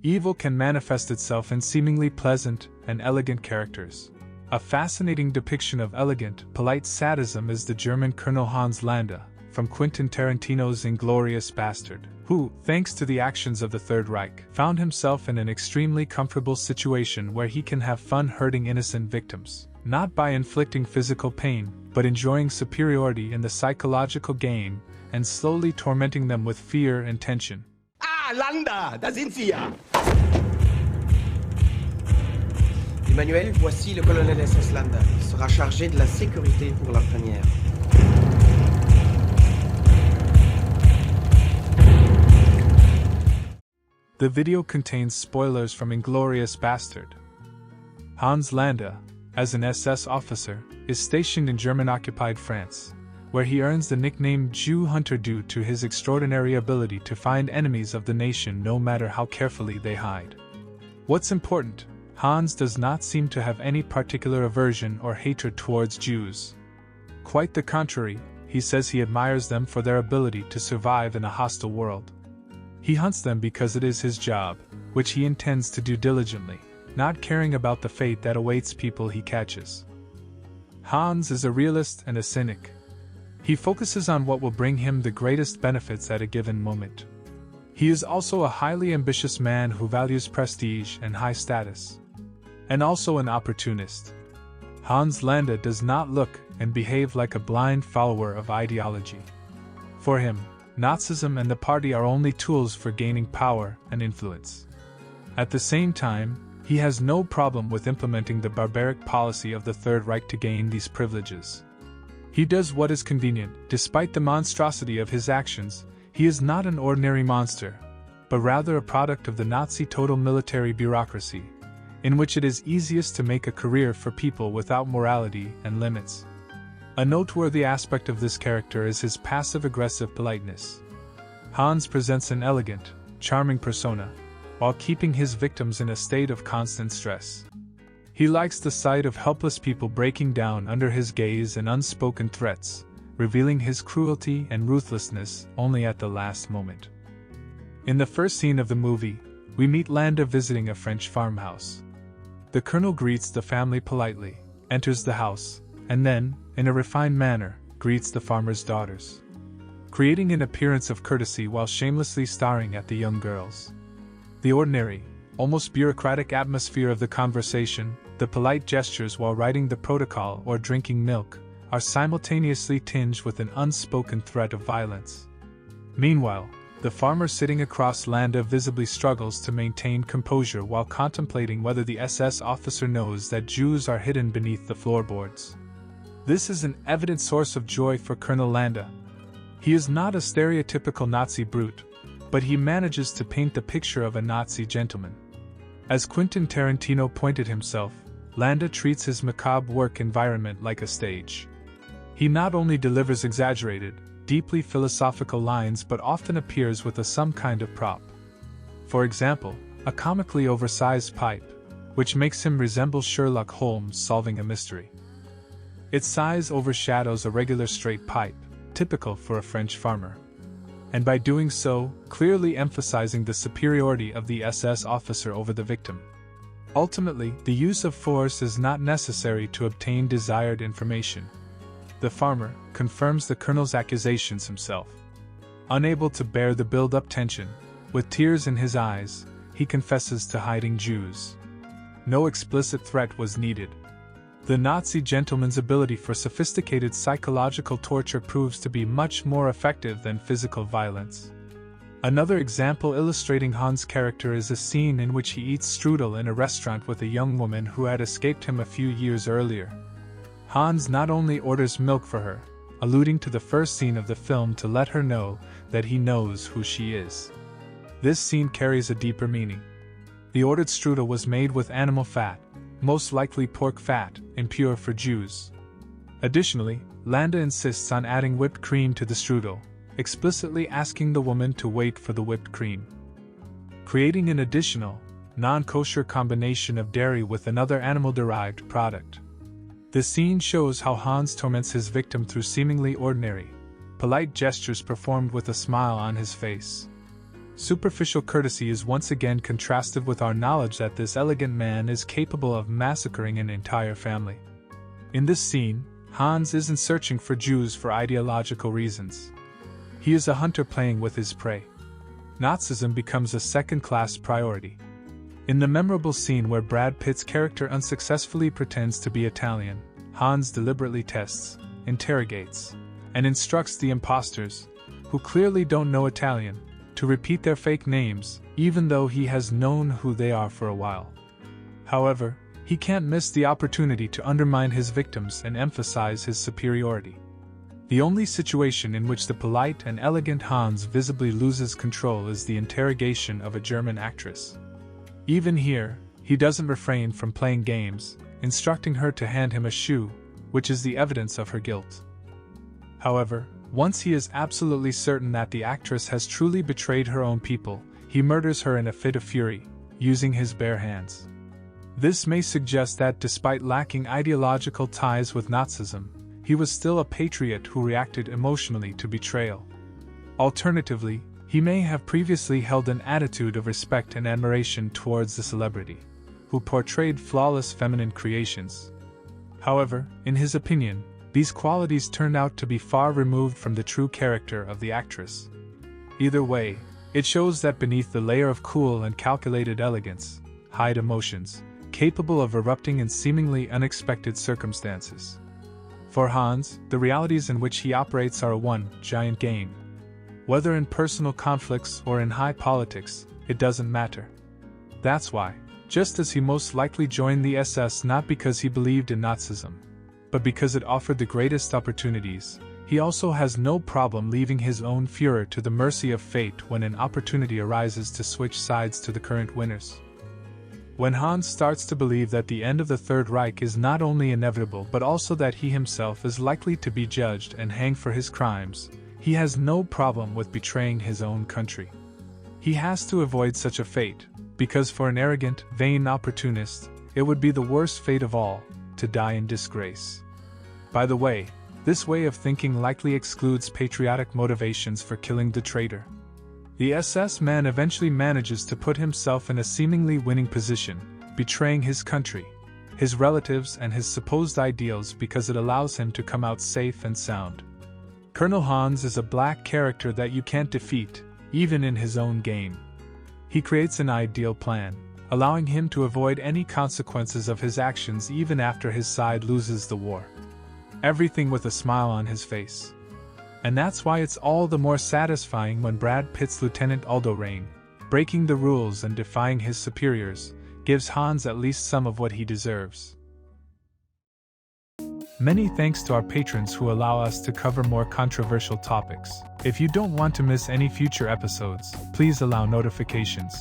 Evil can manifest itself in seemingly pleasant and elegant characters. A fascinating depiction of elegant, polite sadism is the German Colonel Hans Landa, from Quentin Tarantino's Inglourious Bastard, who, thanks to the actions of the Third Reich, found himself in an extremely comfortable situation where he can have fun hurting innocent victims, not by inflicting physical pain, but enjoying superiority in the psychological game and slowly tormenting them with fear and tension. Ah, Landa, da sind Sie ja! Emmanuel, voici le colonel SS Landa. Il sera chargé de la sécurité pour la première. The video contains spoilers from Inglourious Bastard. Hans Landa, as an SS officer, is stationed in German-occupied France, where he earns the nickname Jew Hunter due to his extraordinary ability to find enemies of the nation no matter how carefully they hide. What's important, Hans does not seem to have any particular aversion or hatred towards Jews. Quite the contrary, he says he admires them for their ability to survive in a hostile world. He hunts them because it is his job, which he intends to do diligently, not caring about the fate that awaits people he catches. Hans is a realist and a cynic. He focuses on what will bring him the greatest benefits at a given moment. He is also a highly ambitious man who values prestige and high status. And also an opportunist. Hans Landa does not look and behave like a blind follower of ideology. For him, Nazism and the party are only tools for gaining power and influence. At the same time, he has no problem with implementing the barbaric policy of the Third Reich to gain these privileges. He does what is convenient. Despite the monstrosity of his actions, he is not an ordinary monster, but rather a product of the Nazi total military bureaucracy, in which it is easiest to make a career for people without morality and limits. A noteworthy aspect of this character is his passive-aggressive politeness. Hans presents an elegant, charming persona, while keeping his victims in a state of constant stress. He likes the sight of helpless people breaking down under his gaze and unspoken threats, revealing his cruelty and ruthlessness only at the last moment. In the first scene of the movie, we meet Landa visiting a French farmhouse. The colonel greets the family politely, enters the house, and then, in a refined manner, greets the farmer's daughters, creating an appearance of courtesy while shamelessly staring at the young girls. The ordinary, almost bureaucratic atmosphere of the conversation, the polite gestures while writing the protocol or drinking milk, are simultaneously tinged with an unspoken threat of violence. Meanwhile, the farmer sitting across Landa visibly struggles to maintain composure while contemplating whether the SS officer knows that Jews are hidden beneath the floorboards. This is an evident source of joy for Colonel Landa. He is not a stereotypical Nazi brute, but he manages to paint the picture of a Nazi gentleman. As Quentin Tarantino pointed himself, Landa treats his macabre work environment like a stage. He not only delivers exaggerated, deeply philosophical lines but often appears with some kind of prop. For example, a comically oversized pipe, which makes him resemble Sherlock Holmes solving a mystery. Its size overshadows a regular straight pipe, typical for a French farmer. And by doing so, clearly emphasizing the superiority of the SS officer over the victim. Ultimately, the use of force is not necessary to obtain desired information. The farmer confirms the colonel's accusations himself. Unable to bear the build-up tension, with tears in his eyes, he confesses to hiding Jews. No explicit threat was needed. The Nazi gentleman's ability for sophisticated psychological torture proves to be much more effective than physical violence. Another example illustrating Hans' character is a scene in which he eats strudel in a restaurant with a young woman who had escaped him a few years earlier. Hans not only orders milk for her, alluding to the first scene of the film to let her know that he knows who she is. This scene carries a deeper meaning. The ordered strudel was made with animal fat, most likely pork fat, impure for Jews. Additionally, Landa insists on adding whipped cream to the strudel, explicitly asking the woman to wait for the whipped cream, creating an additional, non-kosher combination of dairy with another animal-derived product. The scene shows how Hans torments his victim through seemingly ordinary, polite gestures performed with a smile on his face. superficial courtesy is once again contrasted with our knowledge that this elegant man is capable of massacring an entire family. In this scene, Hans isn't searching for Jews for ideological reasons. He is a hunter playing with his prey. Nazism becomes a second-class priority. In the memorable scene where Brad Pitt's character unsuccessfully pretends to be Italian, Hans deliberately tests, interrogates, and instructs the imposters, who clearly don't know Italian, to repeat their fake names, even though he has known who they are for a while. However, he can't miss the opportunity to undermine his victims and emphasize his superiority. The only situation in which the polite and elegant Hans visibly loses control is the interrogation of a German actress. Even here, he doesn't refrain from playing games, instructing her to hand him a shoe, which is the evidence of her guilt. However, once he is absolutely certain that the actress has truly betrayed her own people, he murders her in a fit of fury, using his bare hands. This may suggest that despite lacking ideological ties with Nazism, he was still a patriot who reacted emotionally to betrayal. Alternatively, he may have previously held an attitude of respect and admiration towards the celebrity, who portrayed flawless feminine creations. However, in his opinion, these qualities turned out to be far removed from the true character of the actress. Either way, it shows that beneath the layer of cool and calculated elegance, hide emotions, capable of erupting in seemingly unexpected circumstances. For Hans, the realities in which he operates are one giant game. Whether in personal conflicts or in high politics, it doesn't matter. That's why, just as he most likely joined the SS not because he believed in Nazism, but because it offered the greatest opportunities, he also has no problem leaving his own Führer to the mercy of fate when an opportunity arises to switch sides to the current winners. When Hans starts to believe that the end of the Third Reich is not only inevitable but also that he himself is likely to be judged and hanged for his crimes, he has no problem with betraying his own country. He has to avoid such a fate, because for an arrogant, vain opportunist, it would be the worst fate of all, to die in disgrace. By the way, this way of thinking likely excludes patriotic motivations for killing the traitor. The SS man eventually manages to put himself in a seemingly winning position, betraying his country, his relatives and his supposed ideals because it allows him to come out safe and sound. Colonel Hans is a black character that you can't defeat, even in his own game. He creates an ideal plan, allowing him to avoid any consequences of his actions even after his side loses the war. Everything with a smile on his face. And that's why it's all the more satisfying when Brad Pitt's Lieutenant Aldo Raine, breaking the rules and defying his superiors, gives Hans at least some of what he deserves. Many thanks to our patrons who allow us to cover more controversial topics. If you don't want to miss any future episodes, please allow notifications.